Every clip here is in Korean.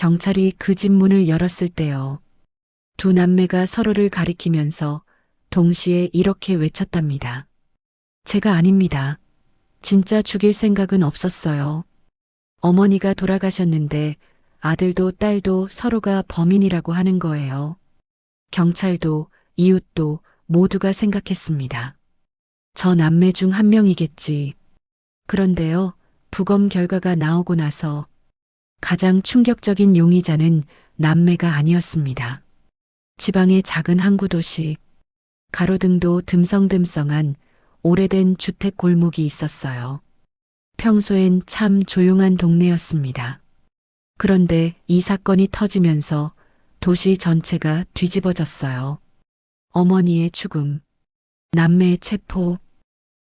경찰이 그 집 문을 열었을 때요. 두 남매가 서로를 가리키면서 동시에 이렇게 외쳤답니다. 제가 아닙니다. 진짜 죽일 생각은 없었어요. 어머니가 돌아가셨는데 아들도 딸도 서로가 범인이라고 하는 거예요. 경찰도 이웃도 모두가 생각했습니다. 저 남매 중 한 명이겠지. 그런데요, 부검 결과가 나오고 나서 가장 충격적인 용의자는 남매가 아니었습니다. 지방의 작은 항구 도시, 가로등도 듬성듬성한 오래된 주택 골목이 있었어요. 평소엔 참 조용한 동네였습니다. 그런데 이 사건이 터지면서 도시 전체가 뒤집어졌어요. 어머니의 죽음, 남매의 체포.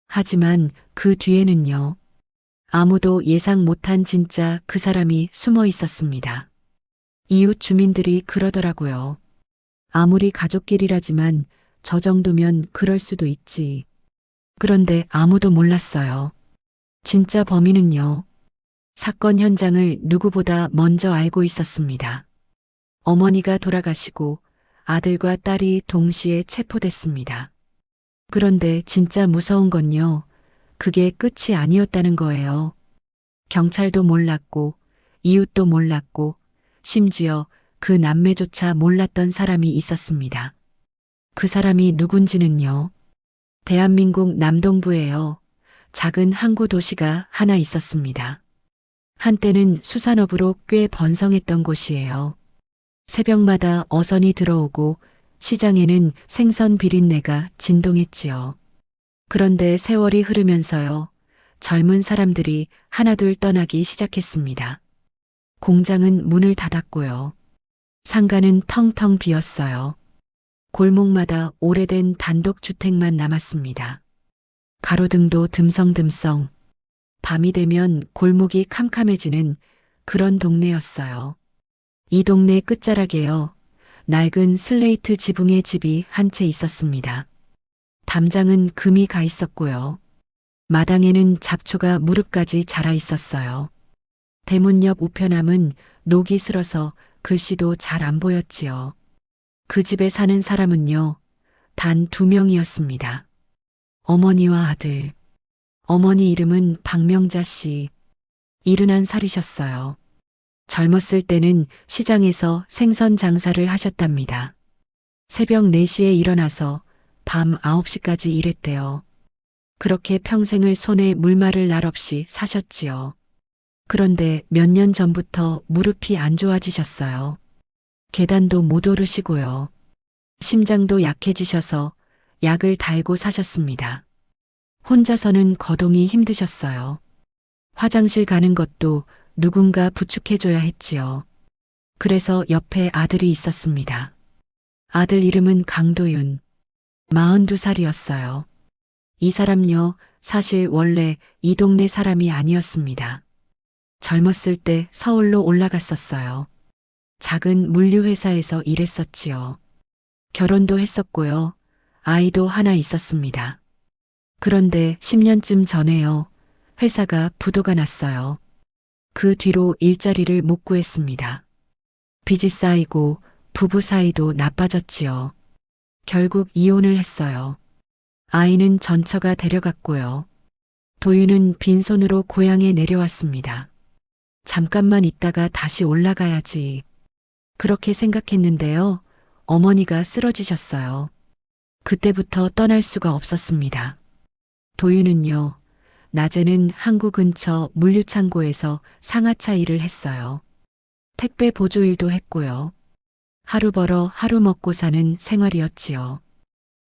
하지만 그 뒤에는요. 아무도 예상 못한 진짜 그 사람이 숨어 있었습니다. 이웃 주민들이 그러더라고요. 아무리 가족끼리라지만 저 정도면 그럴 수도 있지. 그런데 아무도 몰랐어요. 진짜 범인은요. 사건 현장을 누구보다 먼저 알고 있었습니다. 어머니가 돌아가시고 아들과 딸이 동시에 체포됐습니다. 그런데 진짜 무서운 건요. 그게 끝이 아니었다는 거예요. 경찰도 몰랐고 이웃도 몰랐고 심지어 그 남매조차 몰랐던 사람이 있었습니다. 그 사람이 누군지는요. 대한민국 남동부에요. 작은 항구 도시가 하나 있었습니다. 한때는 수산업으로 꽤 번성했던 곳이에요. 새벽마다 어선이 들어오고 시장에는 생선 비린내가 진동했지요. 그런데 세월이 흐르면서요. 젊은 사람들이 하나둘 떠나기 시작했습니다. 공장은 문을 닫았고요. 상가는 텅텅 비었어요. 골목마다 오래된 단독주택만 남았습니다. 가로등도 듬성듬성. 밤이 되면 골목이 캄캄해지는 그런 동네였어요. 이 동네 끝자락에요. 낡은 슬레이트 지붕의 집이 한 채 있었습니다. 담장은 금이 가 있었고요. 마당에는 잡초가 무릎까지 자라 있었어요. 대문 옆 우편함은 녹이 슬어서 글씨도 잘 안 보였지요. 그 집에 사는 사람은요, 단 2명이었습니다. 어머니와 아들. 어머니 이름은 박명자 씨. 71살이셨어요. 젊었을 때는 시장에서 생선 장사를 하셨답니다. 새벽 4시에 일어나서 밤 9시까지 일했대요. 그렇게 평생을 손에 물말을 날 없이 사셨지요. 그런데 몇 년 전부터 무릎이 안 좋아지셨어요. 계단도 못 오르시고요. 심장도 약해지셔서 약을 달고 사셨습니다. 혼자서는 거동이 힘드셨어요. 화장실 가는 것도 누군가 부축해줘야 했지요. 그래서 옆에 아들이 있었습니다. 아들 이름은 강도윤. 42살이었어요. 이 사람요, 사실 원래 이 동네 사람이 아니었습니다. 젊었을 때 서울로 올라갔었어요. 작은 물류회사에서 일했었지요. 결혼도 했었고요. 아이도 하나 있었습니다. 그런데 10년쯤 전에요. 회사가 부도가 났어요. 그 뒤로 일자리를 못 구했습니다. 빚이 쌓이고 부부 사이도 나빠졌지요. 결국 이혼을 했어요. 아이는 전처가 데려갔고요. 도윤은 빈손으로 고향에 내려왔습니다. 잠깐만 있다가 다시 올라가야지. 그렇게 생각했는데요. 어머니가 쓰러지셨어요. 그때부터 떠날 수가 없었습니다. 도윤은요. 낮에는 항구 근처 물류창고에서 상하차 일을 했어요. 택배 보조 일도 했고요. 하루 벌어 하루 먹고 사는 생활이었지요.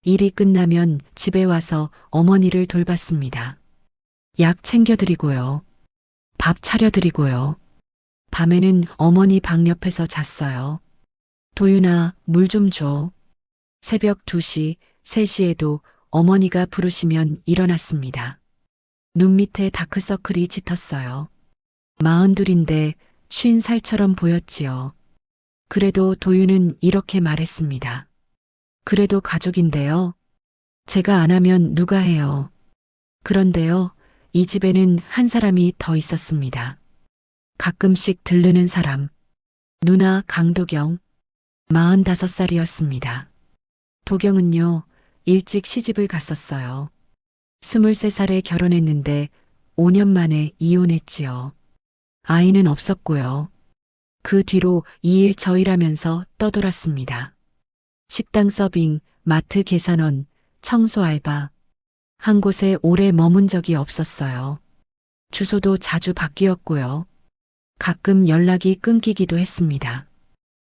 일이 끝나면 집에 와서 어머니를 돌봤습니다. 약 챙겨드리고요. 밥 차려드리고요. 밤에는 어머니 방 옆에서 잤어요. 도윤아, 물 좀 줘. 새벽 2시, 3시에도 어머니가 부르시면 일어났습니다. 눈 밑에 다크서클이 짙었어요. 42인데 50살처럼 보였지요. 그래도 도윤은 이렇게 말했습니다. 그래도 가족인데요. 제가 안 하면 누가 해요. 그런데요, 이 집에는 한 사람이 더 있었습니다. 가끔씩 들르는 사람. 누나 강도경, 45살이었습니다. 도경은요, 일찍 시집을 갔었어요. 23살에 결혼했는데 5년 만에 이혼했지요. 아이는 없었고요. 그 뒤로 이 일 저 일하면서 떠돌았습니다. 식당 서빙, 마트 계산원, 청소 알바. 한 곳에 오래 머문 적이 없었어요. 주소도 자주 바뀌었고요. 가끔 연락이 끊기기도 했습니다.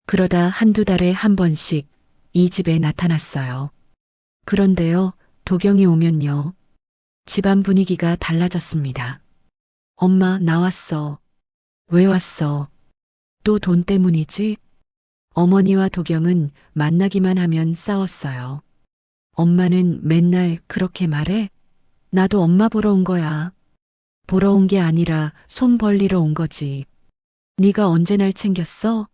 그러다 한두 달에 한 번씩 이 집에 나타났어요. 그런데요, 도경이 오면요. 집안 분위기가 달라졌습니다. 엄마, 나왔어. 왜 왔어? 또 돈 때문이지? 어머니와 도경은 만나기만 하면 싸웠어요. 엄마는 맨날 그렇게 말해? 나도 엄마 보러 온 거야. 보러 온 게 아니라 손 벌리러 온 거지. 네가 언제 날 챙겼어?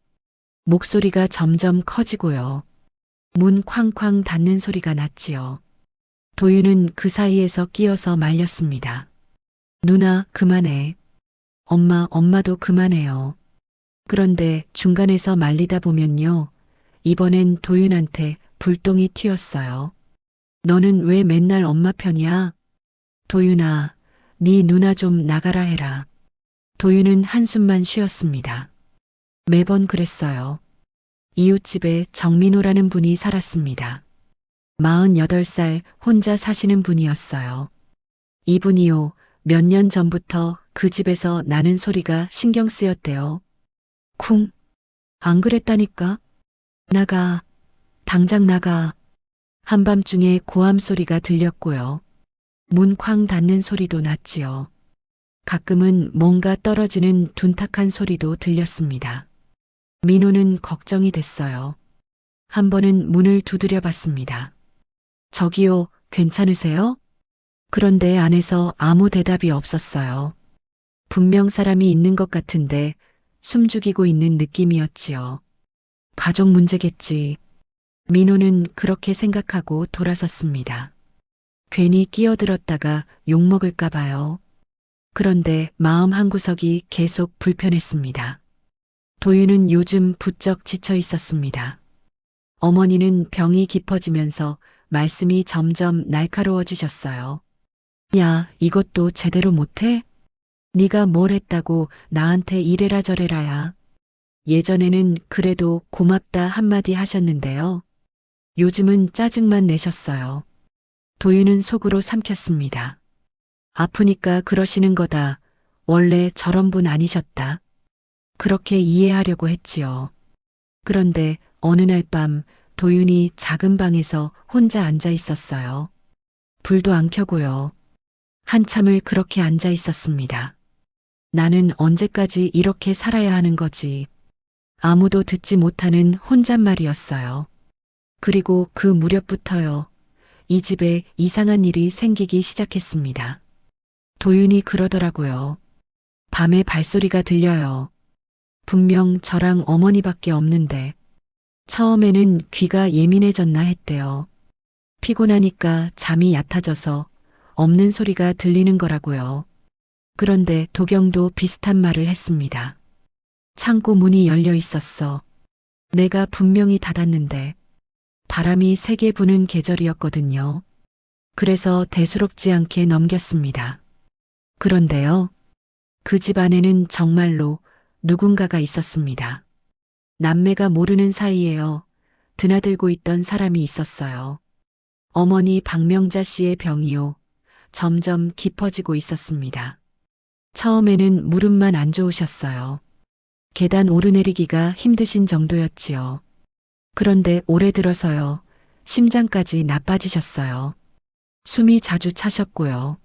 목소리가 점점 커지고요. 문 쾅쾅 닫는 소리가 났지요. 도윤은 그 사이에서 끼어서 말렸습니다. 누나, 그만해. 엄마도 그만해요. 그런데 중간에서 말리다 보면요. 이번엔 도윤한테 불똥이 튀었어요. 너는 왜 맨날 엄마 편이야? 도윤아, 네 누나 좀 나가라 해라. 도윤은 한숨만 쉬었습니다. 매번 그랬어요. 이웃집에 정민호라는 분이 살았습니다. 48살 혼자 사시는 분이었어요. 이분이요, 몇 년 전부터 그 집에서 나는 소리가 신경 쓰였대요. 쿵. 안 그랬다니까? 나가. 당장 나가. 한밤중에 고함 소리가 들렸고요. 문 쾅 닫는 소리도 났지요. 가끔은 뭔가 떨어지는 둔탁한 소리도 들렸습니다. 민호는 걱정이 됐어요. 한 번은 문을 두드려 봤습니다. 저기요, 괜찮으세요? 그런데 안에서 아무 대답이 없었어요. 분명 사람이 있는 것 같은데 숨죽이고 있는 느낌이었지요. 가족 문제겠지. 민호는 그렇게 생각하고 돌아섰습니다. 괜히 끼어들었다가 욕먹을까 봐요. 그런데 마음 한구석이 계속 불편했습니다. 도윤은 요즘 부쩍 지쳐 있었습니다. 어머니는 병이 깊어지면서 말씀이 점점 날카로워지셨어요. 야, 이것도 제대로 못해? 네가 뭘 했다고 나한테 이래라 저래라야. 예전에는 그래도 고맙다 한마디 하셨는데요. 요즘은 짜증만 내셨어요. 도윤은 속으로 삼켰습니다. 아프니까 그러시는 거다. 원래 저런 분 아니셨다. 그렇게 이해하려고 했지요. 그런데 어느 날 밤 도윤이 작은 방에서 혼자 앉아 있었어요. 불도 안 켜고요. 한참을 그렇게 앉아 있었습니다. 나는 언제까지 이렇게 살아야 하는 거지. 아무도 듣지 못하는 혼잣말이었어요. 그리고 그 무렵부터요. 이 집에 이상한 일이 생기기 시작했습니다. 도윤이 그러더라고요. 밤에 발소리가 들려요. 분명 저랑 어머니밖에 없는데 처음에는 귀가 예민해졌나 했대요. 피곤하니까 잠이 얕아져서 없는 소리가 들리는 거라고요. 그런데 도경도 비슷한 말을 했습니다. 창고 문이 열려 있었어. 내가 분명히 닫았는데 바람이 세게 부는 계절이었거든요. 그래서 대수롭지 않게 넘겼습니다. 그런데요. 그 집 안에는 정말로 누군가가 있었습니다. 남매가 모르는 사이에요. 드나들고 있던 사람이 있었어요. 어머니 박명자 씨의 병이요. 점점 깊어지고 있었습니다. 처음에는 무릎만 안 좋으셨어요. 계단 오르내리기가 힘드신 정도였지요. 그런데 올해 들어서요. 심장까지 나빠지셨어요. 숨이 자주 차셨고요.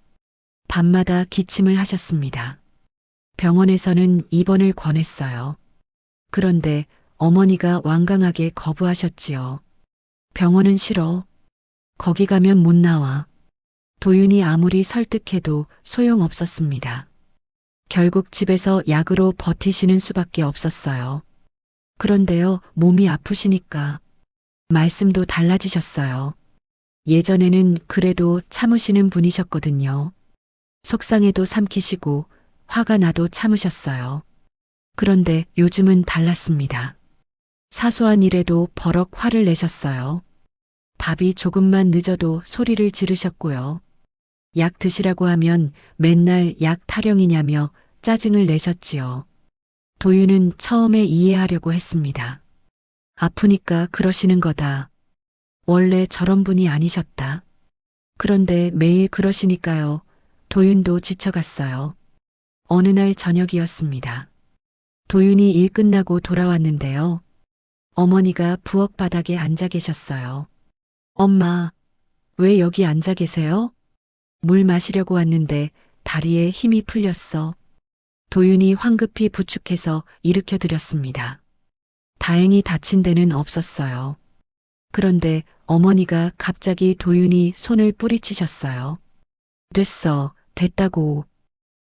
밤마다 기침을 하셨습니다. 병원에서는 입원을 권했어요. 그런데 어머니가 완강하게 거부하셨지요. 병원은 싫어. 거기 가면 못 나와. 도윤이 아무리 설득해도 소용없었습니다. 결국 집에서 약으로 버티시는 수밖에 없었어요. 그런데요, 몸이 아프시니까 말씀도 달라지셨어요. 예전에는 그래도 참으시는 분이셨거든요. 속상해도 삼키시고 화가 나도 참으셨어요. 그런데 요즘은 달랐습니다. 사소한 일에도 버럭 화를 내셨어요. 밥이 조금만 늦어도 소리를 지르셨고요. 약 드시라고 하면 맨날 약 타령이냐며 짜증을 내셨지요. 도윤은 처음에 이해하려고 했습니다. 아프니까 그러시는 거다. 원래 저런 분이 아니셨다. 그런데 매일 그러시니까요. 도윤도 지쳐갔어요. 어느 날 저녁이었습니다. 도윤이 일 끝나고 돌아왔는데요. 어머니가 부엌 바닥에 앉아 계셨어요. 엄마, 왜 여기 앉아 계세요? 물 마시려고 왔는데 다리에 힘이 풀렸어. 도윤이 황급히 부축해서 일으켜 드렸습니다. 다행히 다친 데는 없었어요. 그런데 어머니가 갑자기 도윤이 손을 뿌리치셨어요. 됐어, 됐다고.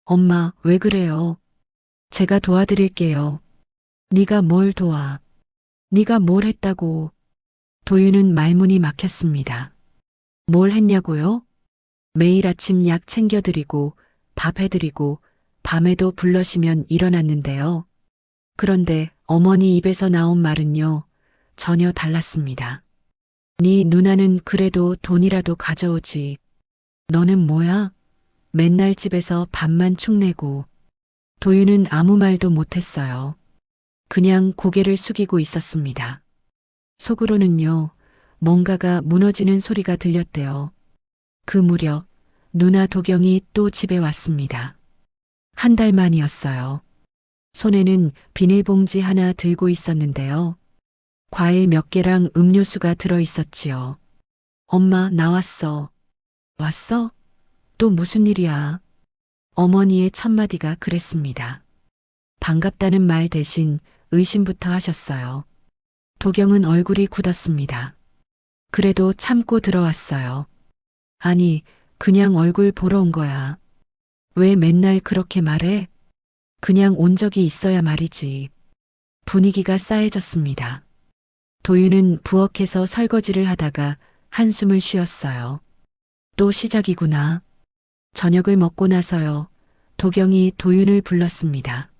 엄마, 왜 그래요? 제가 도와드릴게요. 네가 뭘 도와? 네가 뭘 했다고? 도윤은 말문이 막혔습니다. 뭘 했냐고요? 매일 아침 약 챙겨드리고 밥 해드리고 밤에도 불러시면 일어났는데요. 그런데 어머니 입에서 나온 말은요. 전혀 달랐습니다. 네 누나는 그래도 돈이라도 가져오지. 너는 뭐야? 맨날 집에서 밥만 축내고. 도윤은 아무 말도 못했어요. 그냥 고개를 숙이고 있었습니다. 속으로는요. 뭔가가 무너지는 소리가 들렸대요. 그 무렵 누나 도경이 또 집에 왔습니다. 한 달 만이었어요. 손에는 비닐봉지 하나 들고 있었는데요. 과일 몇 개랑 음료수가 들어 있었지요. 엄마, 나왔어. 왔어? 또 무슨 일이야? 어머니의 첫마디가 그랬습니다. 반갑다는 말 대신 의심부터 하셨어요. 도경은 얼굴이 굳었습니다. 그래도 참고 들어왔어요. 아니, 그냥 얼굴 보러 온 거야. 왜 맨날 그렇게 말해? 그냥 온 적이 있어야 말이지. 분위기가 싸해졌습니다. 도윤은 부엌에서 설거지를 하다가 한숨을 쉬었어요. 또 시작이구나. 저녁을 먹고 나서요. 도경이 도윤을 불렀습니다.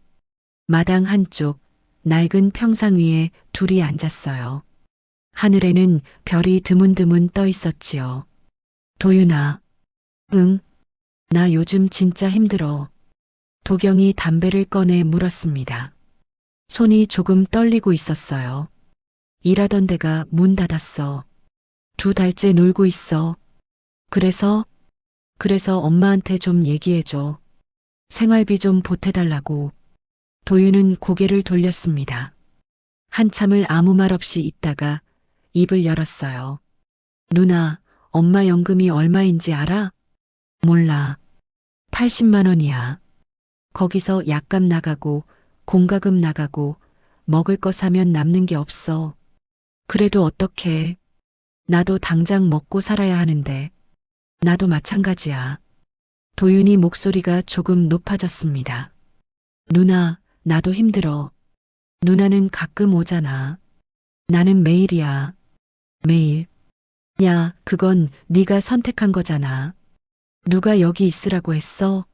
마당 한쪽 낡은 평상 위에 둘이 앉았어요. 하늘에는 별이 드문드문 떠 있었지요. 도윤아. 응, 나 요즘 진짜 힘들어. 도경이 담배를 꺼내 물었습니다. 손이 조금 떨리고 있었어요. 일하던 데가 문 닫았어. 2달째 놀고 있어. 그래서 엄마한테 좀 얘기해줘. 생활비 좀 보태달라고. 도윤은 고개를 돌렸습니다. 한참을 아무 말 없이 있다가 입을 열었어요. 누나, 엄마 연금이 얼마인지 알아? 몰라. 80만 원이야. 거기서 약값 나가고 공과금 나가고 먹을 거 사면 남는 게 없어. 그래도 어떡해. 나도 당장 먹고 살아야 하는데. 나도 마찬가지야. 도윤이 목소리가 조금 높아졌습니다. 누나, 나도 힘들어. 누나는 가끔 오잖아. 나는 매일이야. 매일. 야, 그건 네가 선택한 거잖아. 누가 여기 있으라고 했어?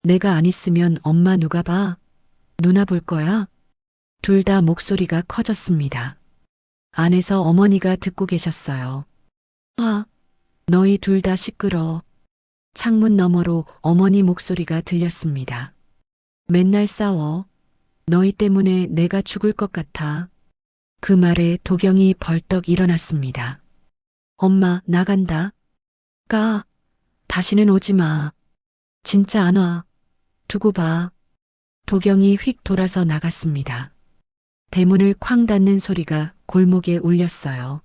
내가 안 있으면 엄마 누가 봐? 누나 볼 거야? 둘 다 목소리가 커졌습니다. 안에서 어머니가 듣고 계셨어요. 아, 너희 둘 다 시끄러. 창문 너머로 어머니 목소리가 들렸습니다. 맨날 싸워. 너희 때문에 내가 죽을 것 같아. 그 말에 도경이 벌떡 일어났습니다. 엄마, 나간다. 가. 다시는 오지 마. 진짜 안 와. 두고 봐. 도경이 휙 돌아서 나갔습니다. 대문을 쾅 닫는 소리가 골목에 울렸어요.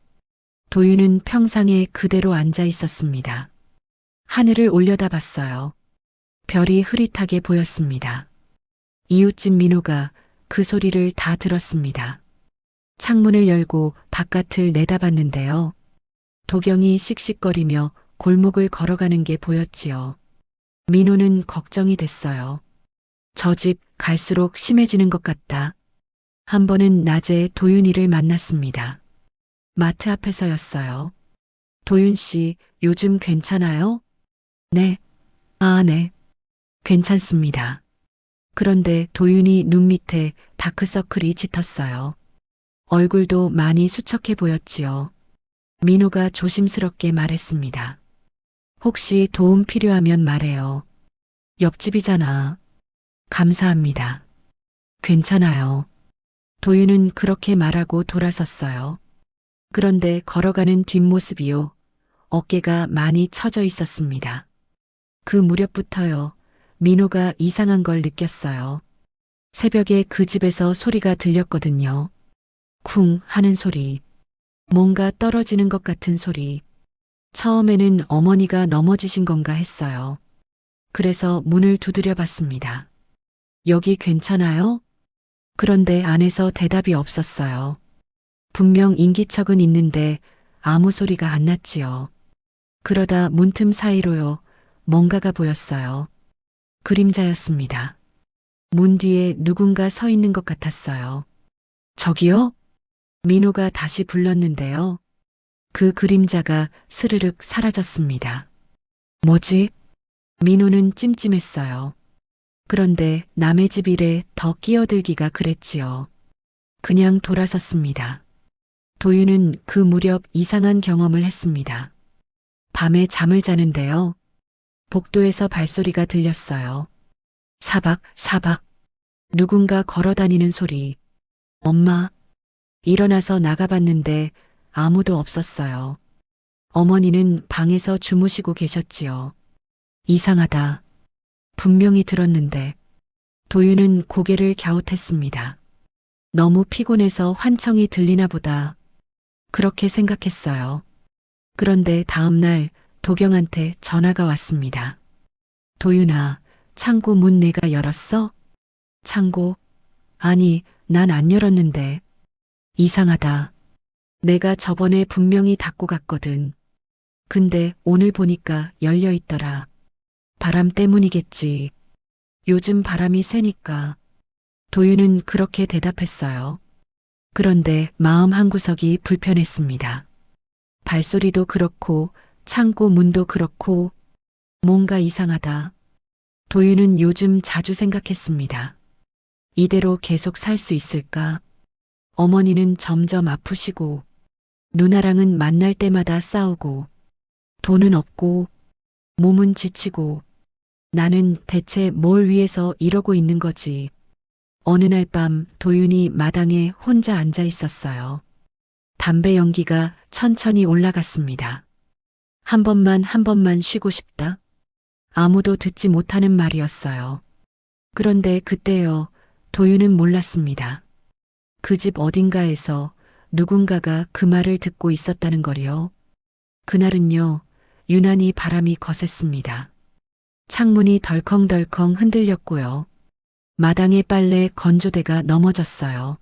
도윤은 평상에 그대로 앉아 있었습니다. 하늘을 올려다봤어요. 별이 흐릿하게 보였습니다. 이웃집 민호가 그 소리를 다 들었습니다. 창문을 열고 바깥을 내다봤는데요. 도경이 씩씩거리며 골목을 걸어가는 게 보였지요. 민호는 걱정이 됐어요. 저 집 갈수록 심해지는 것 같다. 한 번은 낮에 도윤이를 만났습니다. 마트 앞에서였어요. 도윤 씨, 요즘 괜찮아요? 네. 아, 네. 괜찮습니다. 그런데 도윤이 눈 밑에 다크서클이 짙었어요. 얼굴도 많이 수척해 보였지요. 민호가 조심스럽게 말했습니다. 혹시 도움 필요하면 말해요. 옆집이잖아. 감사합니다. 괜찮아요. 도윤은 그렇게 말하고 돌아섰어요. 그런데 걸어가는 뒷모습이요. 어깨가 많이 처져 있었습니다. 그 무렵부터요. 민호가 이상한 걸 느꼈어요. 새벽에 그 집에서 소리가 들렸거든요. 쿵 하는 소리. 뭔가 떨어지는 것 같은 소리. 처음에는 어머니가 넘어지신 건가 했어요. 그래서 문을 두드려 봤습니다. 여기 괜찮아요? 그런데 안에서 대답이 없었어요. 분명 인기척은 있는데 아무 소리가 안 났지요. 그러다 문틈 사이로요. 뭔가가 보였어요. 그림자였습니다. 문 뒤에 누군가 서 있는 것 같았어요. 저기요? 민호가 다시 불렀는데요. 그 그림자가 스르륵 사라졌습니다. 뭐지? 민호는 찜찜했어요. 그런데 남의 집 일에 더 끼어들기가 그랬지요. 그냥 돌아섰습니다. 도윤은 그 무렵 이상한 경험을 했습니다. 밤에 잠을 자는데요. 복도에서 발소리가 들렸어요. 사박, 사박. 누군가 걸어다니는 소리. 엄마. 일어나서 나가봤는데 아무도 없었어요. 어머니는 방에서 주무시고 계셨지요. 이상하다. 분명히 들었는데. 도윤은 고개를 갸웃했습니다. 너무 피곤해서 환청이 들리나 보다. 그렇게 생각했어요. 그런데 다음 날 도경한테 전화가 왔습니다. 도윤아, 창고 문 내가 열었어? 창고? 아니, 난 안 열었는데. 이상하다. 내가 저번에 분명히 닫고 갔거든. 근데 오늘 보니까 열려 있더라. 바람 때문이겠지. 요즘 바람이 세니까. 도윤은 그렇게 대답했어요. 그런데 마음 한구석이 불편했습니다. 발소리도 그렇고 창고 문도 그렇고 뭔가 이상하다. 도윤은 요즘 자주 생각했습니다. 이대로 계속 살 수 있을까? 어머니는 점점 아프시고 누나랑은 만날 때마다 싸우고 돈은 없고 몸은 지치고 나는 대체 뭘 위해서 이러고 있는 거지. 어느 날 밤 도윤이 마당에 혼자 앉아 있었어요. 담배 연기가 천천히 올라갔습니다. 한 번만 쉬고 싶다. 아무도 듣지 못하는 말이었어요. 그런데 그때요, 도윤은 몰랐습니다. 그 집 어딘가에서 누군가가 그 말을 듣고 있었다는 거리요. 그날은요, 유난히 바람이 거셌습니다. 창문이 덜컹덜컹 흔들렸고요. 마당에 빨래 건조대가 넘어졌어요.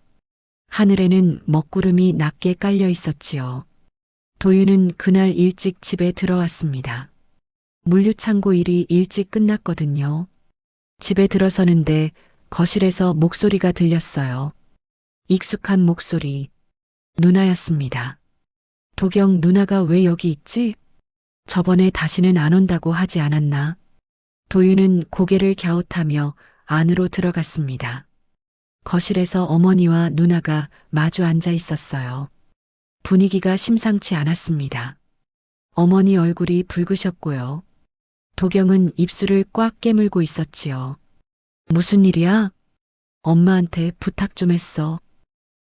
하늘에는 먹구름이 낮게 깔려 있었지요. 도윤은 그날 일찍 집에 들어왔습니다. 물류창고 일이 일찍 끝났거든요. 집에 들어서는데 거실에서 목소리가 들렸어요. 익숙한 목소리. 누나였습니다. 도경 누나가 왜 여기 있지? 저번에 다시는 안 온다고 하지 않았나? 도윤은 고개를 갸웃하며 안으로 들어갔습니다. 거실에서 어머니와 누나가 마주 앉아 있었어요. 분위기가 심상치 않았습니다. 어머니 얼굴이 붉으셨고요. 도경은 입술을 꽉 깨물고 있었지요. 무슨 일이야? 엄마한테 부탁 좀 했어.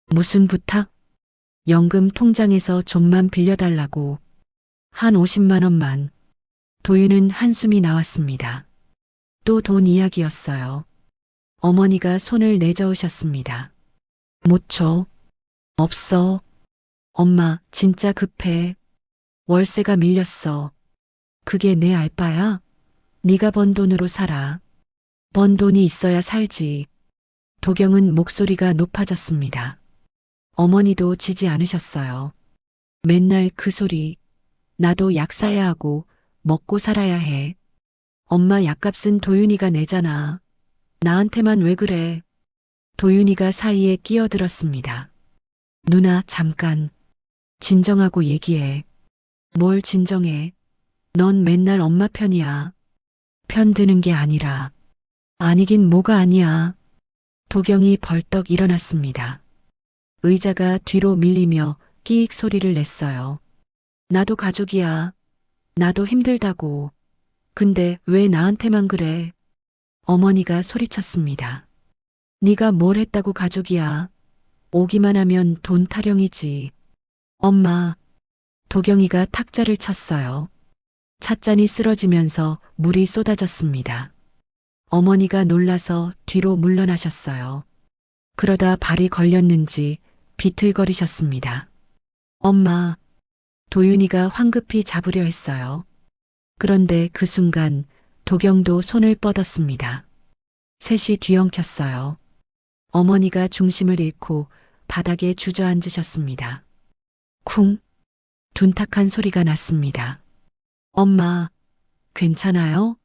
무슨 부탁? 연금 통장에서 좀만 빌려달라고. 한 50만 원만. 도윤은 한숨이 나왔습니다. 또 돈 이야기였어요. 어머니가 손을 내저으셨습니다. 못 줘. 없어. 엄마, 진짜 급해. 월세가 밀렸어. 그게 내 알바야? 네가 번 돈으로 살아. 번 돈이 있어야 살지. 도경은 목소리가 높아졌습니다. 어머니도 지지 않으셨어요. 맨날 그 소리. 나도 약 사야 하고 먹고 살아야 해. 엄마 약값은 도윤이가 내잖아. 나한테만 왜 그래? 도윤이가 사이에 끼어들었습니다. 누나, 잠깐. 진정하고 얘기해. 뭘 진정해? 넌 맨날 엄마 편이야. 편 드는 게 아니라 아니긴 뭐가 아니야. 도경이 벌떡 일어났습니다. 의자가 뒤로 밀리며 끼익 소리를 냈어요. 나도 가족이야. 나도 힘들다고. 근데 왜 나한테만 그래? 어머니가 소리쳤습니다. 네가 뭘 했다고 가족이야. 오기만 하면 돈 타령이지. 엄마, 도경이가 탁자를 쳤어요. 찻잔이 쓰러지면서 물이 쏟아졌습니다. 어머니가 놀라서 뒤로 물러나셨어요. 그러다 발이 걸렸는지 비틀거리셨습니다. 엄마, 도윤이가 황급히 잡으려 했어요. 그런데 그 순간 도경도 손을 뻗었습니다. 셋이 뒤엉켰어요. 어머니가 중심을 잃고 바닥에 주저앉으셨습니다. 쿵! 둔탁한 소리가 났습니다. 엄마, 괜찮아요?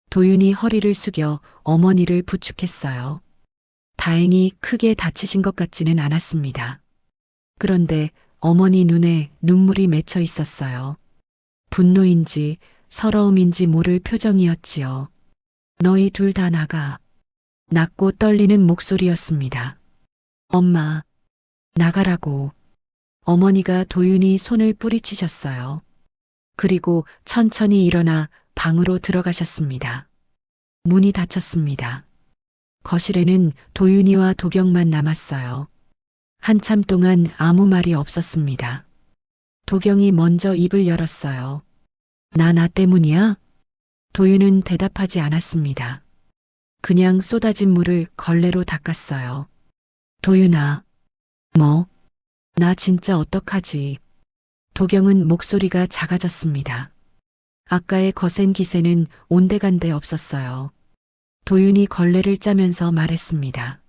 도윤이 허리를 숙여 어머니를 부축했어요. 다행히 크게 다치신 것 같지는 않았습니다. 그런데 어머니 눈에 눈물이 맺혀 있었어요. 분노인지 서러움인지 모를 표정이었지요. 너희 둘 다 나가. 낮고 떨리는 목소리였습니다. 엄마, 나가라고. 어머니가 도윤이 손을 뿌리치셨어요. 그리고 천천히 일어나 방으로 들어가셨습니다. 문이 닫혔습니다. 거실에는 도윤이와 도경만 남았어요. 한참 동안 아무 말이 없었습니다. 도경이 먼저 입을 열었어요. 나 때문이야? 도윤은 대답하지 않았습니다. 그냥 쏟아진 물을 걸레로 닦았어요. 도윤아, 뭐? 나 진짜 어떡하지? 도경은 목소리가 작아졌습니다. 아까의 거센 기세는 온데간데 없었어요. 도윤이 걸레를 짜면서 말했습니다.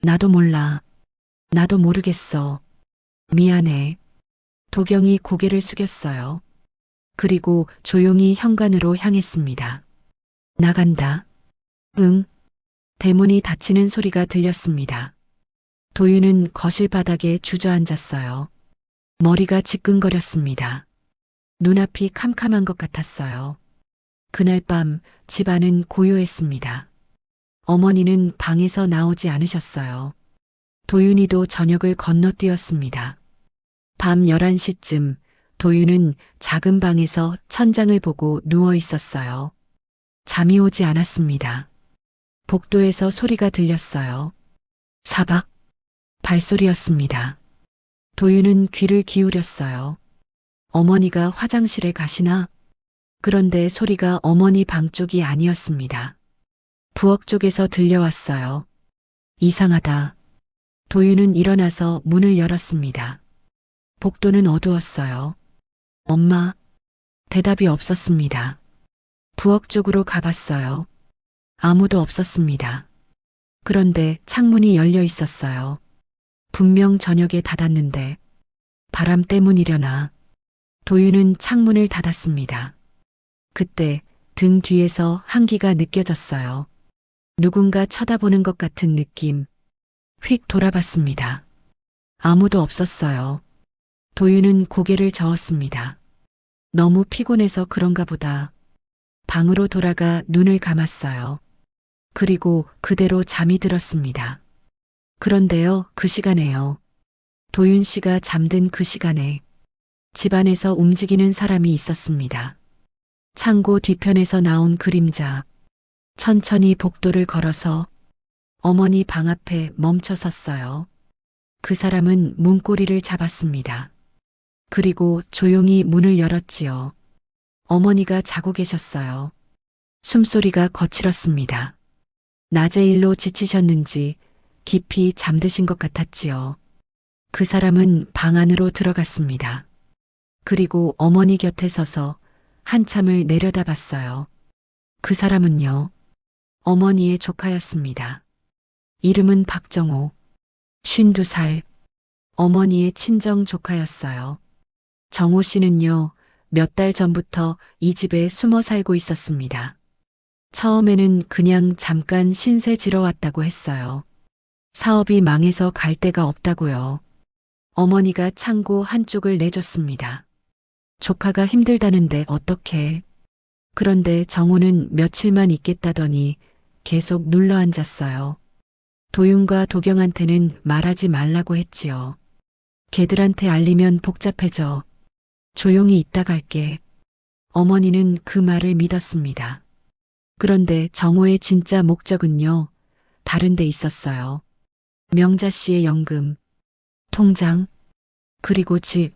나도 몰라. 나도 모르겠어. 미안해. 도경이 고개를 숙였어요. 그리고 조용히 현관으로 향했습니다. 나간다. 응. 대문이 닫히는 소리가 들렸습니다. 도윤은 거실 바닥에 주저앉았어요. 머리가 지끈거렸습니다. 눈앞이 캄캄한 것 같았어요. 그날 밤 집안은 고요했습니다. 어머니는 방에서 나오지 않으셨어요. 도윤이도 저녁을 건너뛰었습니다. 밤 11시쯤 도윤은 작은 방에서 천장을 보고 누워 있었어요. 잠이 오지 않았습니다. 복도에서 소리가 들렸어요. 사박, 발소리였습니다. 도윤은 귀를 기울였어요. 어머니가 화장실에 가시나? 그런데 소리가 어머니 방 쪽이 아니었습니다. 부엌 쪽에서 들려왔어요. 이상하다. 도윤은 일어나서 문을 열었습니다. 복도는 어두웠어요. 엄마, 대답이 없었습니다. 부엌 쪽으로 가봤어요. 아무도 없었습니다. 그런데 창문이 열려 있었어요. 분명 저녁에 닫았는데 바람 때문이려나. 도윤은 창문을 닫았습니다. 그때 등 뒤에서 한기가 느껴졌어요. 누군가 쳐다보는 것 같은 느낌. 휙 돌아봤습니다. 아무도 없었어요. 도윤은 고개를 저었습니다. 너무 피곤해서 그런가 보다. 방으로 돌아가 눈을 감았어요. 그리고 그대로 잠이 들었습니다. 그런데요, 그 시간에요. 도윤 씨가 잠든 그 시간에 집안에서 움직이는 사람이 있었습니다. 창고 뒤편에서 나온 그림자. 천천히 복도를 걸어서 어머니 방 앞에 멈춰 섰어요. 그 사람은 문고리를 잡았습니다. 그리고 조용히 문을 열었지요. 어머니가 자고 계셨어요. 숨소리가 거칠었습니다. 낮의 일로 지치셨는지 깊이 잠드신 것 같았지요. 그 사람은 방 안으로 들어갔습니다. 그리고 어머니 곁에 서서 한참을 내려다봤어요. 그 사람은요, 어머니의 조카였습니다. 이름은 박정호, 52살, 어머니의 친정 조카였어요. 정호 씨는요, 몇 달 전부터 이 집에 숨어 살고 있었습니다. 처음에는 그냥 잠깐 신세 지러 왔다고 했어요. 사업이 망해서 갈 데가 없다고요. 어머니가 창고 한쪽을 내줬습니다. 조카가 힘들다는데 어떡해. 그런데 정호는 며칠만 있겠다더니 계속 눌러 앉았어요. 도윤과 도경한테는 말하지 말라고 했지요. 걔들한테 알리면 복잡해져. 조용히 있다 갈게. 어머니는 그 말을 믿었습니다. 그런데 정호의 진짜 목적은요, 다른 데 있었어요. 명자 씨의 연금, 통장, 그리고 집.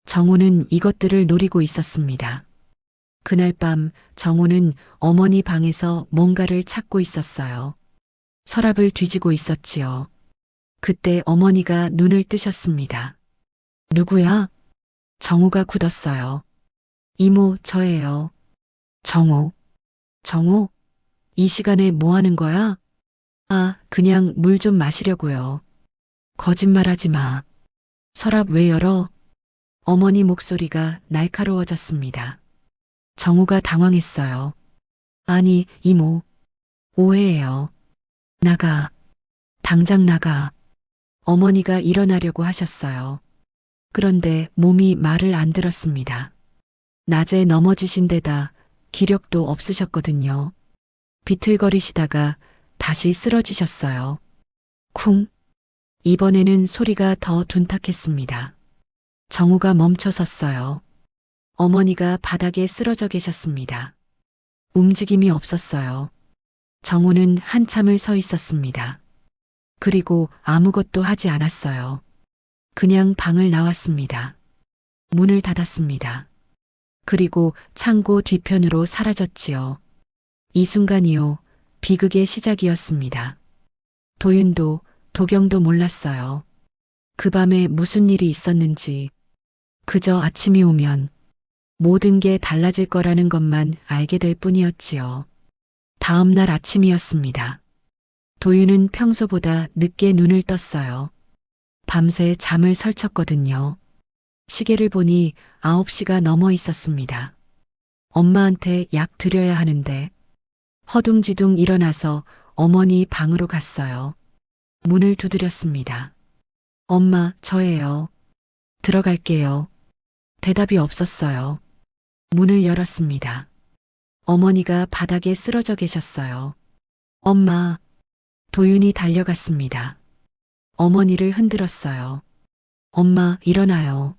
정호는 이것들을 노리고 있었습니다. 그날 밤 정호는 어머니 방에서 뭔가를 찾고 있었어요. 서랍을 뒤지고 있었지요. 그때 어머니가 눈을 뜨셨습니다. 누구야? 정호가 굳었어요. 이모, 저예요. 정호. 정호? 이 시간에 뭐 하는 거야? 아, 그냥 물 좀 마시려고요. 거짓말하지 마. 서랍 왜 열어? 어머니 목소리가 날카로워졌습니다. 정호가 당황했어요. 아니, 이모. 오해예요. 나가. 당장 나가. 어머니가 일어나려고 하셨어요. 그런데 몸이 말을 안 들었습니다. 낮에 넘어지신 데다 기력도 없으셨거든요. 비틀거리시다가 다시 쓰러지셨어요. 쿵. 이번에는 소리가 더 둔탁했습니다. 정우가 멈춰섰어요. 어머니가 바닥에 쓰러져 계셨습니다. 움직임이 없었어요. 정우는 한참을 서 있었습니다. 그리고 아무것도 하지 않았어요. 그냥 방을 나왔습니다. 문을 닫았습니다. 그리고 창고 뒤편으로 사라졌지요. 이 순간이요, 비극의 시작이었습니다. 도윤도, 도경도 몰랐어요. 그 밤에 무슨 일이 있었는지, 그저 아침이 오면 모든 게 달라질 거라는 것만 알게 될 뿐이었지요. 다음 날 아침이었습니다. 도윤은 평소보다 늦게 눈을 떴어요. 밤새 잠을 설쳤거든요. 시계를 보니 9시가 넘어 있었습니다. 엄마한테 약 드려야 하는데 허둥지둥 일어나서 어머니 방으로 갔어요. 문을 두드렸습니다. 엄마, 저예요. 들어갈게요. 대답이 없었어요. 문을 열었습니다. 어머니가 바닥에 쓰러져 계셨어요. 엄마, 도윤이 달려갔습니다. 어머니를 흔들었어요. 엄마, 일어나요.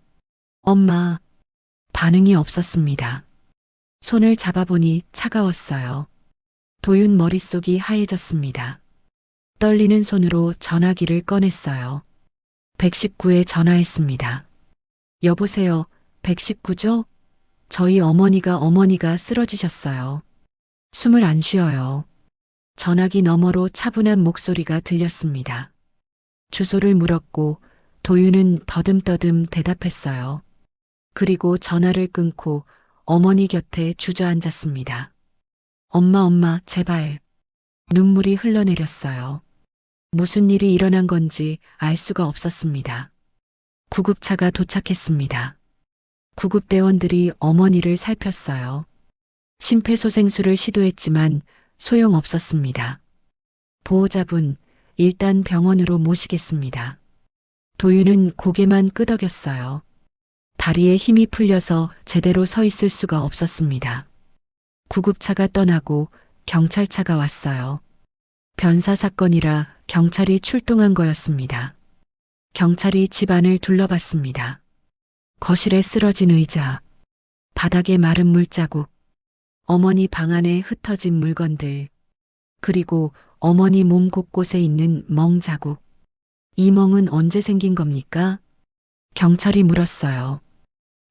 엄마, 반응이 없었습니다. 손을 잡아보니 차가웠어요. 도윤 머릿속이 하얘졌습니다. 떨리는 손으로 전화기를 꺼냈어요. 119에 전화했습니다. 여보세요, 119죠? 저희 어머니가 쓰러지셨어요. 숨을 안 쉬어요. 전화기 너머로 차분한 목소리가 들렸습니다. 주소를 물었고 도윤은 더듬더듬 대답했어요. 그리고 전화를 끊고 어머니 곁에 주저앉았습니다. 엄마, 제발. 눈물이 흘러내렸어요. 무슨 일이 일어난 건지 알 수가 없었습니다. 구급차가 도착했습니다. 구급대원들이 어머니를 살폈어요. 심폐소생술을 시도했지만 소용없었습니다. 보호자분, 일단 병원으로 모시겠습니다. 도윤은 고개만 끄덕였어요. 다리에 힘이 풀려서 제대로 서 있을 수가 없었습니다. 구급차가 떠나고 경찰차가 왔어요. 변사 사건이라 경찰이 출동한 거였습니다. 경찰이 집안을 둘러봤습니다. 거실에 쓰러진 의자, 바닥에 마른 물자국, 어머니 방 안에 흩어진 물건들, 그리고 어머니 몸 곳곳에 있는 멍 자국. 이 멍은 언제 생긴 겁니까? 경찰이 물었어요.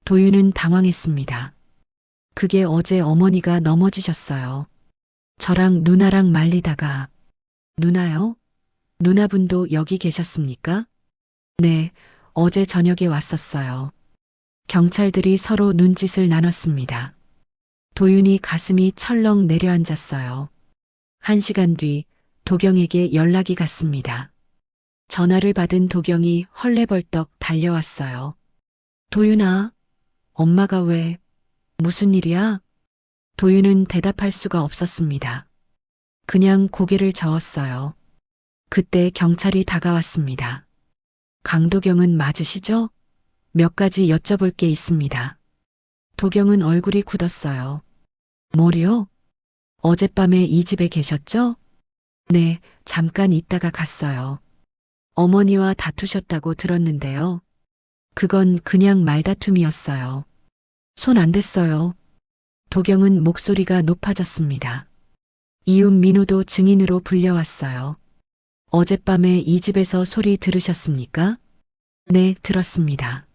도윤은 당황했습니다. 그게 어제 어머니가 넘어지셨어요. 저랑 누나랑 말리다가. 누나요? 누나분도 여기 계셨습니까? 네, 어제 저녁에 왔었어요. 경찰들이 서로 눈짓을 나눴습니다. 도윤이 가슴이 철렁 내려앉았어요. 1시간 뒤 도경에게 연락이 갔습니다. 전화를 받은 도경이 헐레벌떡 달려왔어요. 도윤아, 엄마가 왜, 무슨 일이야? 도윤은 대답할 수가 없었습니다. 그냥 고개를 저었어요. 그때 경찰이 다가왔습니다. 강도경은 맞으시죠? 몇 가지 여쭤볼 게 있습니다. 도경은 얼굴이 굳었어요. 뭐요? 어젯밤에 이 집에 계셨죠? 네, 잠깐 있다가 갔어요. 어머니와 다투셨다고 들었는데요. 그건 그냥 말다툼이었어요. 손 안 댔어요. 도경은 목소리가 높아졌습니다. 이웃 민우도 증인으로 불려왔어요. 어젯밤에 이 집에서 소리 들으셨습니까? 네, 들었습니다.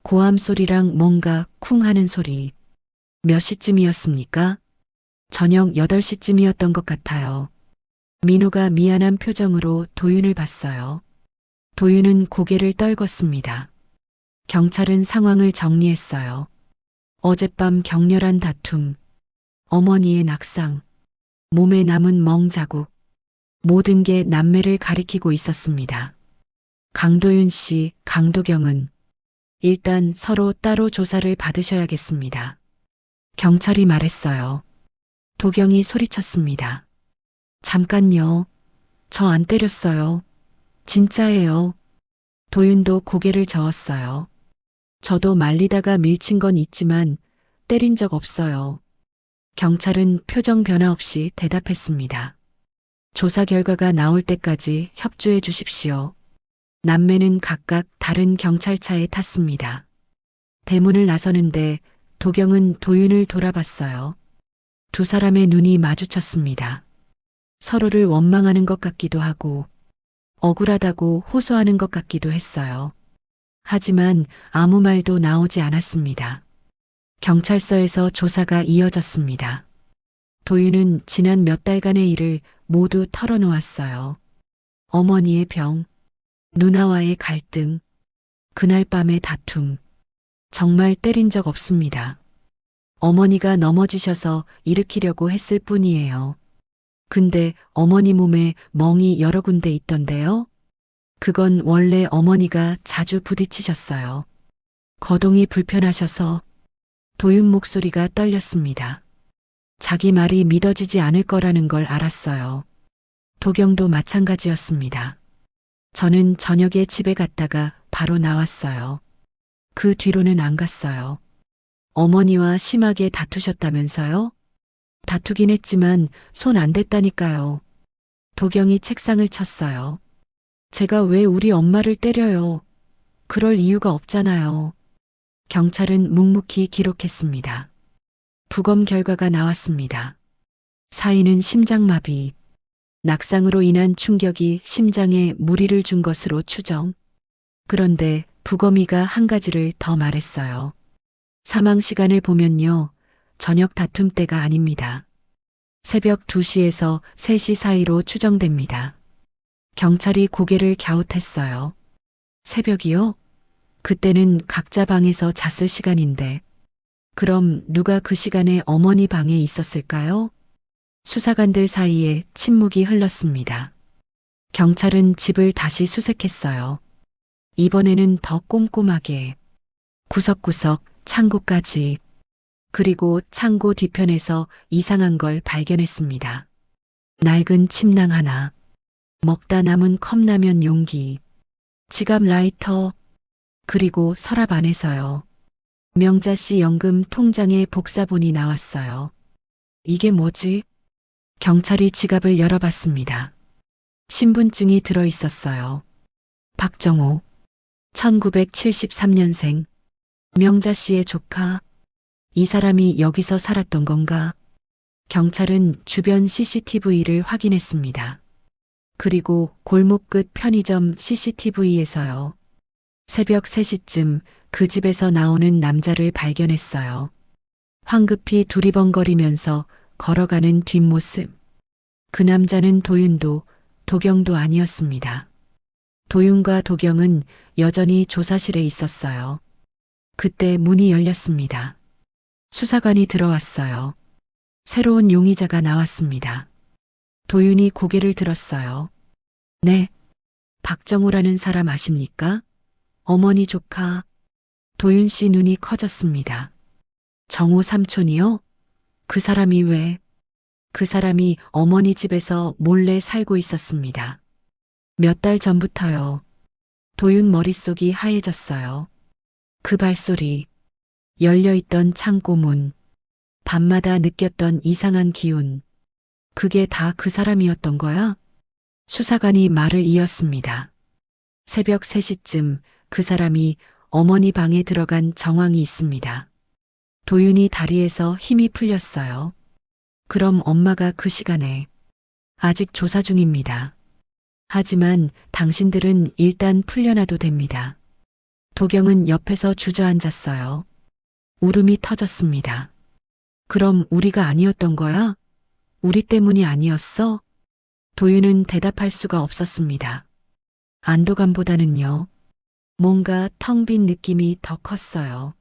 고함 소리랑 뭔가 쿵 하는 소리. 몇 시쯤이었습니까? 저녁 8시쯤이었던 것 같아요. 민우가 미안한 표정으로 도윤을 봤어요. 도윤은 고개를 떨궜습니다. 경찰은 상황을 정리했어요. 어젯밤 격렬한 다툼, 어머니의 낙상, 몸에 남은 멍 자국, 모든 게 남매를 가리키고 있었습니다. 강도윤 씨, 강도경은 일단 서로 따로 조사를 받으셔야겠습니다. 경찰이 말했어요. 도경이 소리쳤습니다. 잠깐요. 저 안 때렸어요. 진짜예요. 도윤도 고개를 저었어요. 저도 말리다가 밀친 건 있지만 때린 적 없어요. 경찰은 표정 변화 없이 대답했습니다. 조사 결과가 나올 때까지 협조해 주십시오. 남매는 각각 다른 경찰차에 탔습니다. 대문을 나서는데 도경은 도윤을 돌아봤어요. 두 사람의 눈이 마주쳤습니다. 서로를 원망하는 것 같기도 하고 억울하다고 호소하는 것 같기도 했어요. 하지만 아무 말도 나오지 않았습니다. 경찰서에서 조사가 이어졌습니다. 도윤은 지난 몇 달간의 일을 모두 털어놓았어요. 어머니의 병, 누나와의 갈등, 그날 밤의 다툼. 정말 때린 적 없습니다. 어머니가 넘어지셔서 일으키려고 했을 뿐이에요. 근데 어머니 몸에 멍이 여러 군데 있던데요? 그건 원래 어머니가 자주 부딪히셨어요. 거동이 불편하셔서 도윤 목소리가 떨렸습니다. 자기 말이 믿어지지 않을 거라는 걸 알았어요. 도경도 마찬가지였습니다. 저는 저녁에 집에 갔다가 바로 나왔어요. 그 뒤로는 안 갔어요. 어머니와 심하게 다투셨다면서요? 다투긴 했지만 손 안 댔다니까요. 도경이 책상을 쳤어요. 제가 왜 우리 엄마를 때려요? 그럴 이유가 없잖아요. 경찰은 묵묵히 기록했습니다. 부검 결과가 나왔습니다. 사인은 심장마비, 낙상으로 인한 충격이 심장에 무리를 준 것으로 추정. 그런데 부검의가 한 가지를 더 말했어요. 사망 시간을 보면요. 저녁 다툼 때가 아닙니다. 새벽 2시에서 3시 사이로 추정됩니다. 경찰이 고개를 갸웃했어요. 새벽이요? 그때는 각자 방에서 잤을 시간인데 그럼 누가 그 시간에 어머니 방에 있었을까요? 수사관들 사이에 침묵이 흘렀습니다. 경찰은 집을 다시 수색했어요. 이번에는 더 꼼꼼하게 구석구석 창고까지 그리고 창고 뒤편에서 이상한 걸 발견했습니다. 낡은 침낭 하나, 먹다 남은 컵라면 용기, 지갑 라이터, 그리고 서랍 안에서요. 명자 씨 연금 통장에 복사본이 나왔어요. 이게 뭐지? 경찰이 지갑을 열어봤습니다. 신분증이 들어 있었어요. 박정호, 1973년생, 명자 씨의 조카. 이 사람이 여기서 살았던 건가? 경찰은 주변 CCTV를 확인했습니다. 그리고 골목 끝 편의점 CCTV에서요. 새벽 3시쯤 그 집에서 나오는 남자를 발견했어요. 황급히 두리번거리면서 걸어가는 뒷모습. 그 남자는 도윤도 도경도 아니었습니다. 도윤과 도경은 여전히 조사실에 있었어요. 그때 문이 열렸습니다. 수사관이 들어왔어요. 새로운 용의자가 나왔습니다. 도윤이 고개를 들었어요. 네, 박정호라는 사람 아십니까? 어머니 조카. 도윤 씨 눈이 커졌습니다. 정호 삼촌이요? 그 사람이 왜? 그 사람이 어머니 집에서 몰래 살고 있었습니다. 몇 달 전부터요. 도윤 머릿속이 하얘졌어요. 그 발소리, 열려있던 창고 문, 밤마다 느꼈던 이상한 기운, 그게 다 그 사람이었던 거야? 수사관이 말을 이었습니다. 새벽 3시쯤 그 사람이 어머니 방에 들어간 정황이 있습니다. 도윤이 다리에서 힘이 풀렸어요. 그럼 엄마가 그 시간에 아직 조사 중입니다. 하지만 당신들은 일단 풀려나도 됩니다. 도경은 옆에서 주저앉았어요. 울음이 터졌습니다. 그럼 우리가 아니었던 거야? 우리 때문이 아니었어? 도윤은 대답할 수가 없었습니다. 안도감보다는요. 뭔가 텅 빈 느낌이 더 컸어요.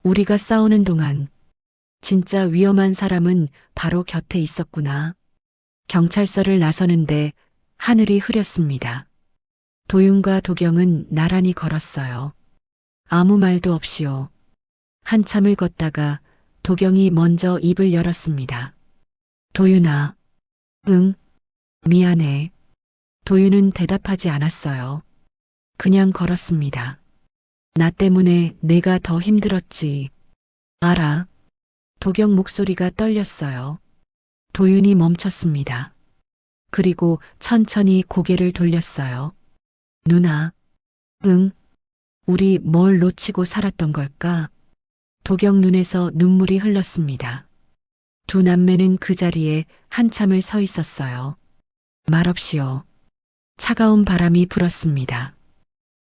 우리가 싸우는 동안 진짜 위험한 사람은 바로 곁에 있었구나. 경찰서를 나서는데 하늘이 흐렸습니다. 도윤과 도경은 나란히 걸었어요. 아무 말도 없이요. 한참을 걷다가 도경이 먼저 입을 열었습니다. 도윤아. 응, 미안해. 도윤은 대답하지 않았어요. 그냥 걸었습니다. 나 때문에 내가 더 힘들었지. 알아. 도경 목소리가 떨렸어요. 도윤이 멈췄습니다. 그리고 천천히 고개를 돌렸어요. 누나. 응. 우리 뭘 놓치고 살았던 걸까? 도경 눈에서 눈물이 흘렀습니다. 두 남매는 그 자리에 한참을 서 있었어요. 말없이요. 차가운 바람이 불었습니다.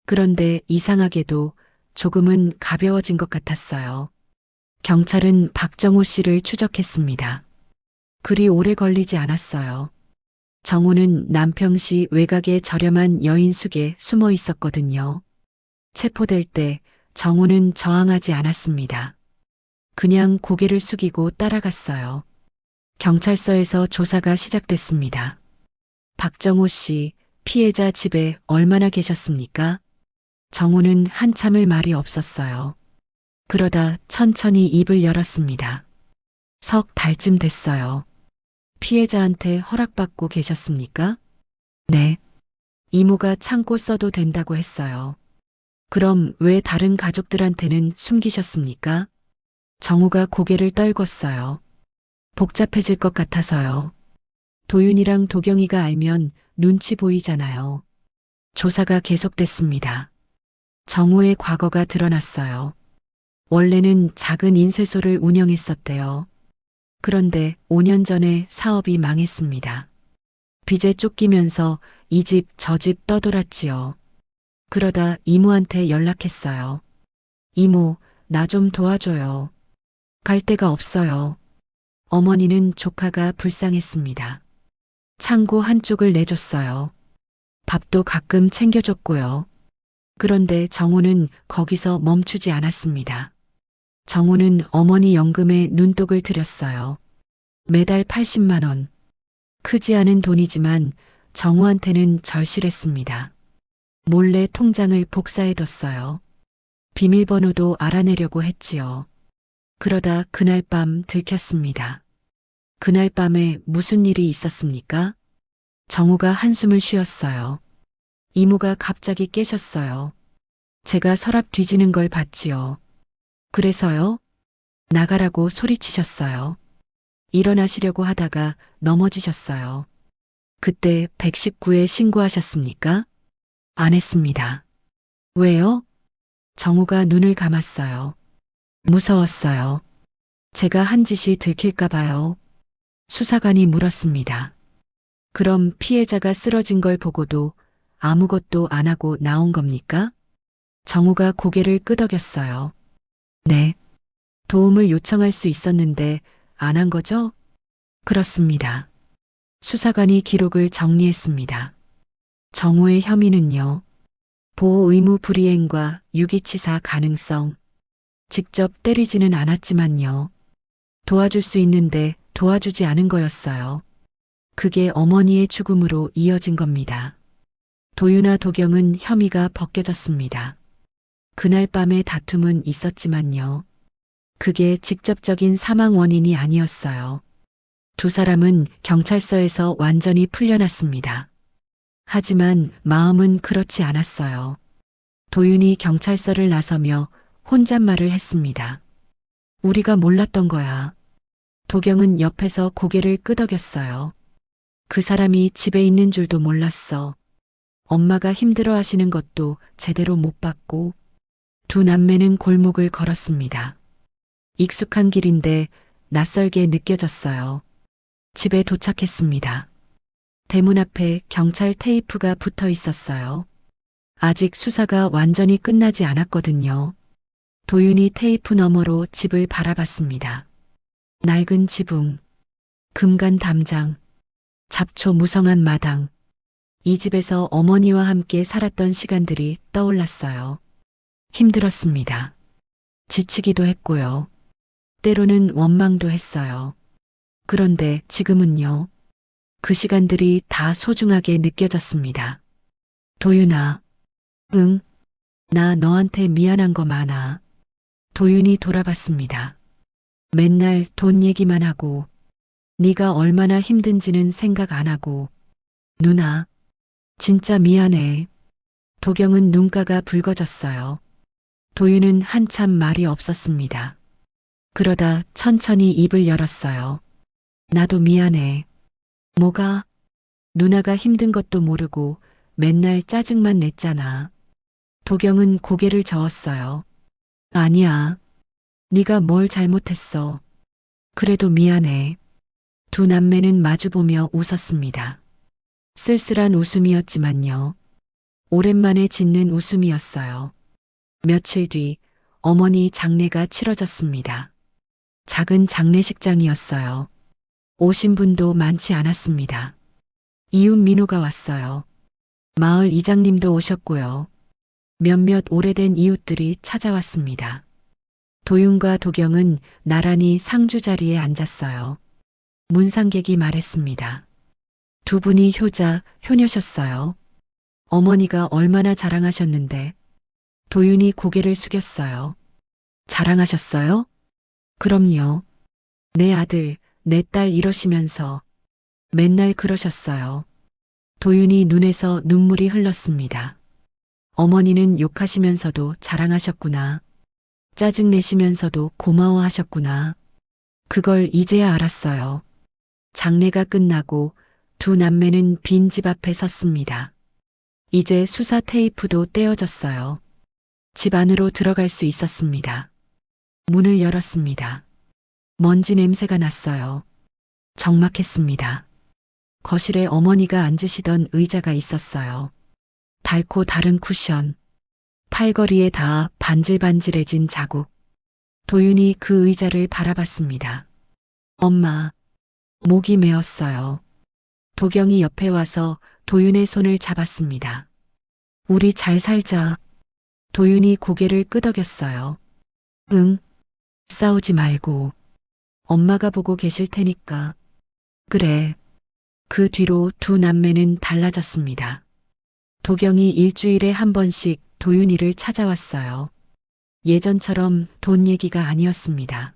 그런데 이상하게도 조금은 가벼워진 것 같았어요. 경찰은 박정호 씨를 추적했습니다. 그리 오래 걸리지 않았어요. 정호는 남평시 외곽의 저렴한 여인숙에 숨어 있었거든요. 체포될 때 정호는 저항하지 않았습니다. 그냥 고개를 숙이고 따라갔어요. 경찰서에서 조사가 시작됐습니다. 박정호 씨, 피해자 집에 얼마나 계셨습니까? 정호는 한참을 말이 없었어요. 그러다 천천히 입을 열었습니다. 석 달쯤 됐어요. 피해자한테 허락받고 계셨습니까? 네. 이모가 참고 써도 된다고 했어요. 그럼 왜 다른 가족들한테는 숨기셨습니까? 정우가 고개를 떨궜어요. 복잡해질 것 같아서요. 도윤이랑 도경이가 알면 눈치 보이잖아요. 조사가 계속됐습니다. 정우의 과거가 드러났어요. 원래는 작은 인쇄소를 운영했었대요. 그런데 5년 전에 사업이 망했습니다. 빚에 쫓기면서 이 집 저 집 떠돌았지요. 그러다 이모한테 연락했어요. 이모, 나 좀 도와줘요. 갈 데가 없어요. 어머니는 조카가 불쌍했습니다. 창고 한쪽을 내줬어요. 밥도 가끔 챙겨줬고요. 그런데 정우는 거기서 멈추지 않았습니다. 정우는 어머니 연금에 눈독을 들였어요. 매달 80만 원. 크지 않은 돈이지만 정우한테는 절실했습니다. 몰래 통장을 복사해뒀어요. 비밀번호도 알아내려고 했지요. 그러다 그날 밤 들켰습니다. 그날 밤에 무슨 일이 있었습니까? 정우가 한숨을 쉬었어요. 이모가 갑자기 깨셨어요. 제가 서랍 뒤지는 걸 봤지요. 그래서요? 나가라고 소리치셨어요. 일어나시려고 하다가 넘어지셨어요. 그때 119에 신고하셨습니까? 안 했습니다. 왜요? 정우가 눈을 감았어요. 무서웠어요. 제가 한 짓이 들킬까 봐요. 수사관이 물었습니다. 그럼 피해자가 쓰러진 걸 보고도 아무것도 안 하고 나온 겁니까? 정우가 고개를 끄덕였어요. 네. 도움을 요청할 수 있었는데 안 한 거죠? 그렇습니다. 수사관이 기록을 정리했습니다. 정우의 혐의는요. 보호 의무 불이행과 유기치사 가능성. 직접 때리지는 않았지만요. 도와줄 수 있는데 도와주지 않은 거였어요. 그게 어머니의 죽음으로 이어진 겁니다. 도윤아 도경은 혐의가 벗겨졌습니다. 그날 밤의 다툼은 있었지만요. 그게 직접적인 사망 원인이 아니었어요. 두 사람은 경찰서에서 완전히 풀려났습니다. 하지만 마음은 그렇지 않았어요. 도윤이 경찰서를 나서며 혼잣말을 했습니다. 우리가 몰랐던 거야. 도경은 옆에서 고개를 끄덕였어요. 그 사람이 집에 있는 줄도 몰랐어. 엄마가 힘들어 하시는 것도 제대로 못 봤고, 두 남매는 골목을 걸었습니다. 익숙한 길인데 낯설게 느껴졌어요. 집에 도착했습니다. 대문 앞에 경찰 테이프가 붙어 있었어요. 아직 수사가 완전히 끝나지 않았거든요. 도윤이 테이프 너머로 집을 바라봤습니다. 낡은 지붕, 금간 담장, 잡초 무성한 마당. 이 집에서 어머니와 함께 살았던 시간들이 떠올랐어요. 힘들었습니다. 지치기도 했고요. 때로는 원망도 했어요. 그런데 지금은요. 그 시간들이 다 소중하게 느껴졌습니다. 도윤아, 응, 나 너한테 미안한 거 많아. 도윤이 돌아봤습니다. 맨날 돈 얘기만 하고, 네가 얼마나 힘든지는 생각 안 하고. 누나, 진짜 미안해. 도경은 눈가가 붉어졌어요. 도윤은 한참 말이 없었습니다. 그러다 천천히 입을 열었어요. 나도 미안해. 뭐가? 누나가 힘든 것도 모르고 맨날 짜증만 냈잖아. 도경은 고개를 저었어요. 아니야. 네가 뭘 잘못했어. 그래도 미안해. 두 남매는 마주보며 웃었습니다. 쓸쓸한 웃음이었지만요. 오랜만에 짓는 웃음이었어요. 며칠 뒤 어머니 장례가 치러졌습니다. 작은 장례식장이었어요. 오신 분도 많지 않았습니다. 이웃 민호가 왔어요. 마을 이장님도 오셨고요. 몇몇 오래된 이웃들이 찾아왔습니다. 도윤과 도경은 나란히 상주 자리에 앉았어요. 문상객이 말했습니다. 두 분이 효녀셨어요. 어머니가 얼마나 자랑하셨는데. 도윤이 고개를 숙였어요. 자랑하셨어요? 그럼요. 내 아들, 내 딸 이러시면서 맨날 그러셨어요. 도윤이 눈에서 눈물이 흘렀습니다. 어머니는 욕하시면서도 자랑하셨구나. 짜증내시면서도 고마워하셨구나. 그걸 이제야 알았어요. 장례가 끝나고 두 남매는 빈 집 앞에 섰습니다. 이제 수사 테이프도 떼어졌어요. 집 안으로 들어갈 수 있었습니다. 문을 열었습니다. 먼지 냄새가 났어요. 적막했습니다. 거실에 어머니가 앉으시던 의자가 있었어요. 밝고 다른 쿠션, 팔걸이에 닿아 반질반질해진 자국. 도윤이 그 의자를 바라봤습니다. 엄마, 목이 메었어요. 도경이 옆에 와서 도윤의 손을 잡았습니다. 우리 잘 살자. 도윤이 고개를 끄덕였어요. 응, 싸우지 말고. 엄마가 보고 계실 테니까. 그래. 그 뒤로 두 남매는 달라졌습니다. 도경이 일주일에 한 번씩 도윤이를 찾아왔어요. 예전처럼 돈 얘기가 아니었습니다.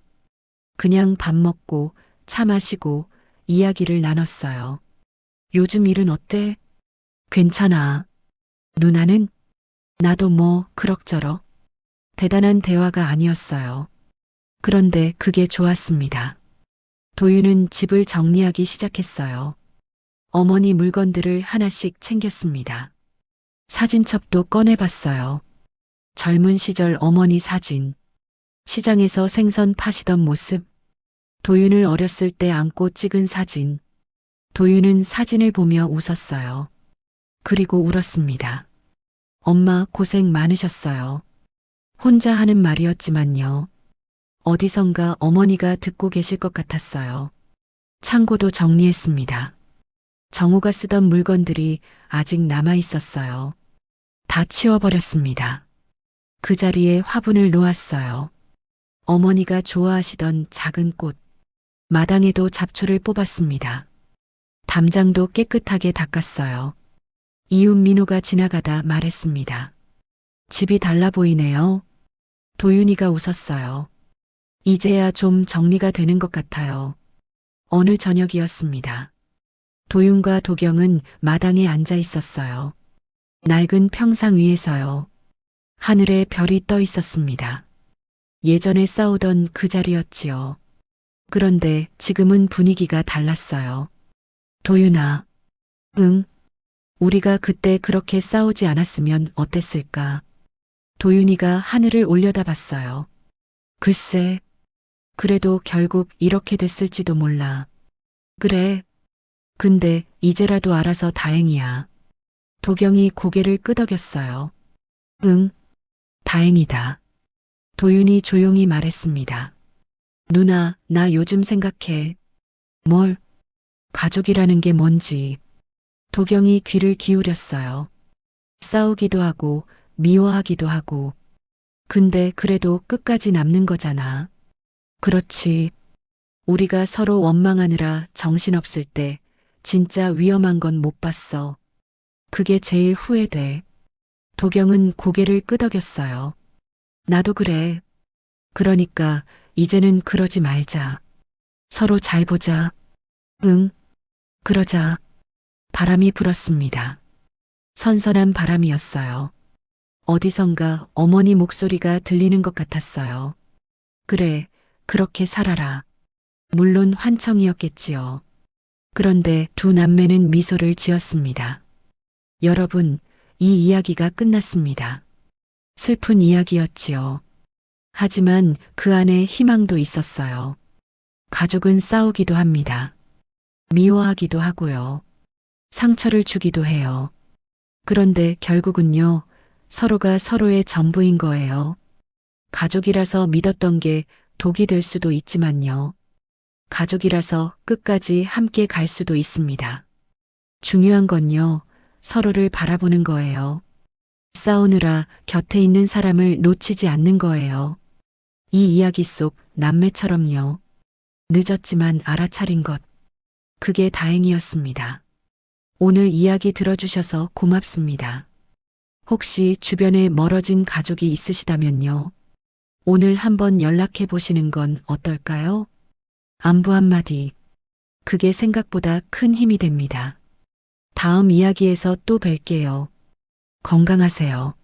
그냥 밥 먹고 차 마시고 이야기를 나눴어요. 요즘 일은 어때? 괜찮아. 누나는? 나도 뭐 그럭저럭. 대단한 대화가 아니었어요. 그런데 그게 좋았습니다. 도윤은 집을 정리하기 시작했어요. 어머니 물건들을 하나씩 챙겼습니다. 사진첩도 꺼내봤어요. 젊은 시절 어머니 사진. 시장에서 생선 파시던 모습. 도윤을 어렸을 때 안고 찍은 사진. 도윤은 사진을 보며 웃었어요. 그리고 울었습니다. 엄마 고생 많으셨어요. 혼자 하는 말이었지만요. 어디선가 어머니가 듣고 계실 것 같았어요. 창고도 정리했습니다. 정우가 쓰던 물건들이 아직 남아 있었어요. 다 치워버렸습니다. 그 자리에 화분을 놓았어요. 어머니가 좋아하시던 작은 꽃. 마당에도 잡초를 뽑았습니다. 담장도 깨끗하게 닦았어요. 이웃 민호가 지나가다 말했습니다. 집이 달라 보이네요. 도윤이가 웃었어요. 이제야 좀 정리가 되는 것 같아요. 어느 저녁이었습니다. 도윤과 도경은 마당에 앉아 있었어요. 낡은 평상 위에서요. 하늘에 별이 떠 있었습니다. 예전에 싸우던 그 자리였지요. 그런데 지금은 분위기가 달랐어요. 도윤아, 응, 우리가 그때 그렇게 싸우지 않았으면 어땠을까? 도윤이가 하늘을 올려다봤어요. 글쎄, 그래도 결국 이렇게 됐을지도 몰라. 그래, 근데 이제라도 알아서 다행이야. 도경이 고개를 끄덕였어요. 응, 다행이다. 도윤이 조용히 말했습니다. 누나, 나 요즘 생각해. 뭘? 가족이라는 게 뭔지. 도경이 귀를 기울였어요. 싸우기도 하고, 미워하기도 하고. 근데 그래도 끝까지 남는 거잖아. 그렇지. 우리가 서로 원망하느라 정신없을 때 진짜 위험한 건 못 봤어. 그게 제일 후회돼. 도경은 고개를 끄덕였어요. 나도 그래. 그러니까 이제는 그러지 말자. 서로 잘 보자. 응, 그러자. 바람이 불었습니다. 선선한 바람이었어요. 어디선가 어머니 목소리가 들리는 것 같았어요. 그래, 그렇게 살아라. 물론 환청이었겠지요. 그런데 두 남매는 미소를 지었습니다. 여러분, 이 이야기가 끝났습니다. 슬픈 이야기였지요. 하지만 그 안에 희망도 있었어요. 가족은 싸우기도 합니다. 미워하기도 하고요. 상처를 주기도 해요. 그런데 결국은요, 서로가 서로의 전부인 거예요. 가족이라서 믿었던 게 독이 될 수도 있지만요. 가족이라서 끝까지 함께 갈 수도 있습니다. 중요한 건요, 서로를 바라보는 거예요. 싸우느라 곁에 있는 사람을 놓치지 않는 거예요. 이 이야기 속 남매처럼요. 늦었지만 알아차린 것. 그게 다행이었습니다. 오늘 이야기 들어주셔서 고맙습니다. 혹시 주변에 멀어진 가족이 있으시다면요. 오늘 한번 연락해 보시는 건 어떨까요? 안부 한마디. 그게 생각보다 큰 힘이 됩니다. 다음 이야기에서 또 뵐게요. 건강하세요.